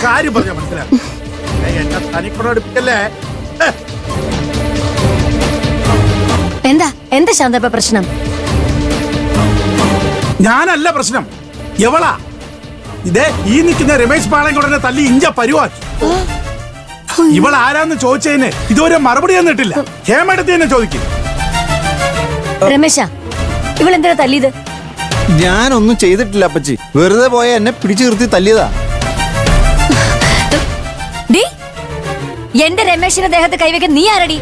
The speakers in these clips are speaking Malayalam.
കാര്യം പറഞ്ഞാ മനസ്സിലാക്കി എന്നെ തനിക്കൂടെ അടുപ്പിക്കല്ലേ. എന്താ എന്താ ശാന്തപ്പ പ്രശ്നം? ഞാനല്ല പ്രശ്നം, എവളാ. ഇതേ ഈ നിൽക്കുന്ന രമേശ് പാളയംകോടനെ തല്ലി ഇഞ്ച പരുവാക്കി. ഇവൾ ആരാന്ന് ചോദിച്ചതിന് ഇതുവരെ മറുപടി തന്നിട്ടില്ല. ഹേമടത്തി തന്നെ ചോദിക്കും. രമേശ, ഇവളെന്തിനാ തല്ലിയത്? ഞാനൊന്നും ചെയ്തിട്ടില്ല അപ്പച്ചി, വെറുതെ പോയ എന്നെ പിടിച്ചു നിർത്തി തല്ലിയതാ. എന്റെ രമേശിന്റെ ദേഹത്ത് കൈവയ്ക്കാൻ നീ ആരടി?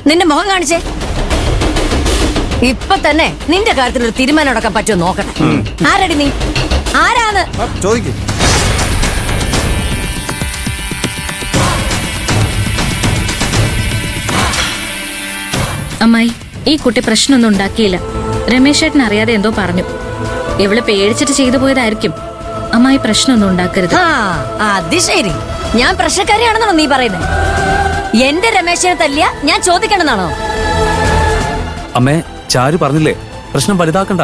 നിന്റെ മുഖം കാണിച്ചേ. ഇപ്പൊ തന്നെ നിന്റെ കാര്യത്തിൽ ഒരു തീരുമാനം എടുക്കാൻ പറ്റുമോ നോക്കട്ടെ. ആരടി നീ? ആരാന്ന് ചോദിക്കും. അമ്മായി, ഈ കുട്ടി പ്രശ്നമൊന്നും ഉണ്ടാക്കിയില്ല. രമേശ് ചേട്ടൻ അറിയാതെ എന്തോ പറഞ്ഞു. ഇവള് പേടിച്ചിട്ട് ചെയ്തു പോയതായിരിക്കും. അമ്മായി പ്രശ്നമൊന്നും ഉണ്ടാക്കരുത്. അത് ശരി, ഞാൻ പ്രശ്നക്കാരിയാണെന്നാണോ നീ പറയുന്നത്? എന്റെ രമേശിനെ തല്ലിയ ഞാൻ ചോദിക്കണമെന്നാണോ? അമ്മേ, ചാരു പറഞ്ഞില്ലേ പ്രശ്നം വലുതാക്കണ്ട.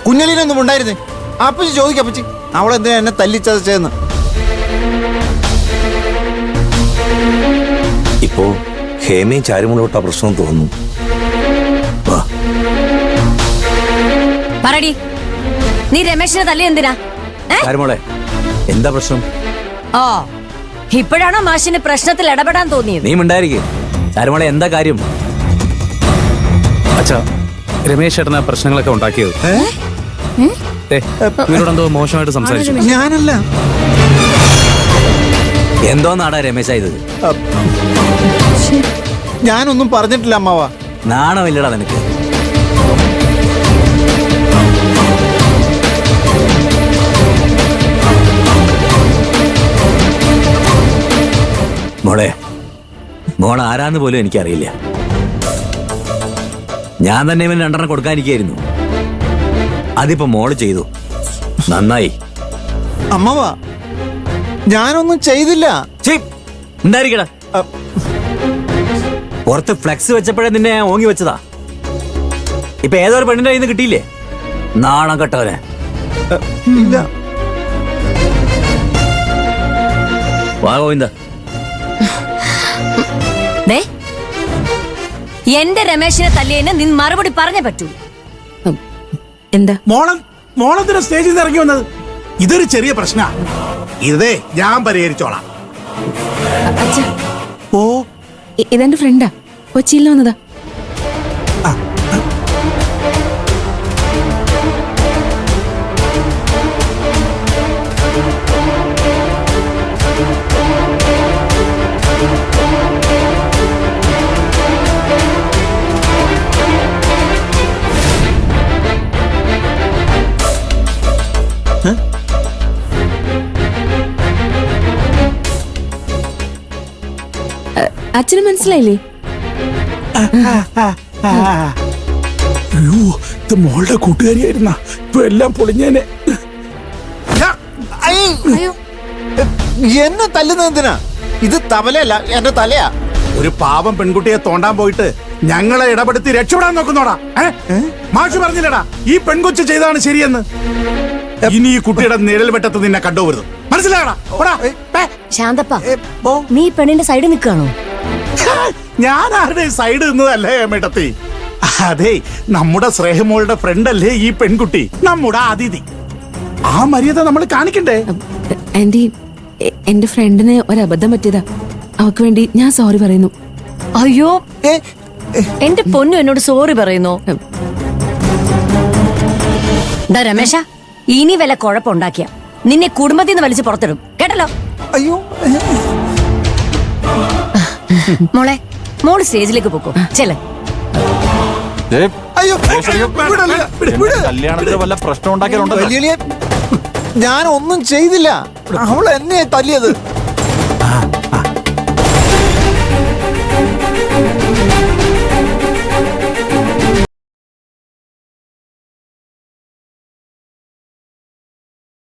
കുഞ്ഞലീനൊന്നും ഉണ്ടായിരുന്നേ. അപ്പച്ചി ചോദിക്കും, അപ്പച്ചി അവളെന്തിനാ എന്നെ തല്ലിച്ചതച്ചെന്ന്. ഇപ്പോ ഹേമയും ചാരുമുള്ളോട്ടാ പ്രശ്നം തോന്നുന്നു. പറടി, നീ രമേശിനെ തല്ലി എന്തിനാ? ചാരുമോളെ, എന്താ പ്രശ്നം? ഓ, ഇപ്പോഴാണോ മാഷിന് പ്രശ്നത്തിൽ ഇടപെടാൻ തോന്നിയത്? നീ മിണ്ടായിരിക്കും. ചാരുമോളെ, എന്താ കാര്യം? അച്ഛാ, രമേശ് ചേട്ടനാ പ്രശ്നങ്ങളൊക്കെ ഉണ്ടാക്കിയത്. നിങ്ങളോടെന്തോ മോശമായിട്ട് സംസാരിച്ചു. ഞാനല്ല. എന്തോ നാടാ രമേശ ഇത്? ഞാനൊന്നും പറഞ്ഞിട്ടില്ല അമ്മാവാ. നാണമില്ലടാ നിനക്ക്? മോൾ ആരാന്ന് പോലും എനിക്കറിയില്ല. ഞാൻ തന്നെ ഇവൻ 2 കൊടുക്കാനിരിക്കായിരുന്നു. അതിപ്പോ മോള് ചെയ്തു, നന്നായി. അമ്മാവാ, ഞാനൊന്നും ചെയ്തില്ല. എന്തായിരിക്കടാ? പുറത്ത് ഫ്ലെക്സ് വെച്ചപ്പോഴേ നിന്നെ ഓങ്ങി വെച്ചതാ. ഇപ്പൊ ഏതൊരു പെണ്ണിന്റെ കയ്യിൽ നിന്ന് കിട്ടിയില്ലേ? നാണം കെട്ടവനെ. ഇല്ല. വാ ഗോവിന്ദ. എന്റെ രമേശിനെ തല്ലിയതിന് നീ മറുപടി പറഞ്ഞേ പറ്റൂ. എന്താ മോളെന്തിനാ സ്റ്റേജിൽ നിന്ന് ഇറങ്ങി വന്നത്? ഇതൊരു ചെറിയ പ്രശ്ന. ഇതേ ഞാൻ പരിഹരിച്ചോളാം. ഓ, ഇതെന്റെ ഫ്രണ്ടാ, കൊച്ചിയിൽ വന്നതാ. അച്ഛന് മനസ്സിലായില്ലേ? അയ്യോ, ഇത് മോളുടെ കൂട്ടുകാരിയായിരുന്ന. ഇപ്പൊ എല്ലാം പൊളിഞ്ഞേനെ. എന്നെ തല്ലുന്നത് എന്തിനാ? ഇത് തവലയല്ല, എന്റെ തലയാ. ഒരു പാവം പെൺകുട്ടിയെ തോണ്ടാൻ പോയിട്ട് ഞങ്ങളെ ഇടപെടുത്തി രക്ഷപ്പെടാൻ നോക്കുന്നോടാ. മാഷ് പറഞ്ഞില്ലടാ ഈ പെൺകൊച്ചു ചെയ്താണ് ശരിയെന്ന്. ഇനി ഈ കുട്ടിയുടെ നിഴൽ വെട്ടത്ത് നിന്നെ കണ്ടുപോകരുത്, മനസ്സിലായടാ? ശാന്തപ്പ, നീ പെണ്ണിന്റെ സൈഡിൽ നിൽക്കുകയാണോ? ഞാൻ ആരുടെ സൈഡ് നിന്നതല്ലേ ഏമേട്ടത്തി. അതെ, നമ്മുടെ സ്നേഹമോളുടെ ഫ്രണ്ട് അല്ലേ ഈ പെൺകുട്ടി, നമ്മുടെ അതിഥി. ആ മര്യാദ നമ്മൾ കാണിക്കണ്ടേ? ആന്റി, എന്റെ ഫ്രണ്ടിന് ഒരബദ്ധം പറ്റിയതാ. അവക്ക് വേണ്ടി ഞാൻ സോറി പറയുന്നു. അയ്യോ, എന്റെ പൊന്നു എന്നോട് സോറി പറയുന്നു. രമേശ, ഇനി വല്ല കുഴപ്പമുണ്ടാക്കിയ നിന്നെ കുടുംബത്തിൽ നിന്ന് വലിച്ചു പുറത്തിടും, കേട്ടല്ലോ? അയ്യോ മോള് സ്റ്റേജിലേക്ക് പോക്കോ, ചെല്ലേ. കല്യാണത്തിന് വല്ല പ്രശ്നം ഉണ്ടാക്കിയിട്ടുണ്ടോ? ഞാൻ ഒന്നും ചെയ്തില്ല, അവൾ എന്നെ തല്ലിയത്.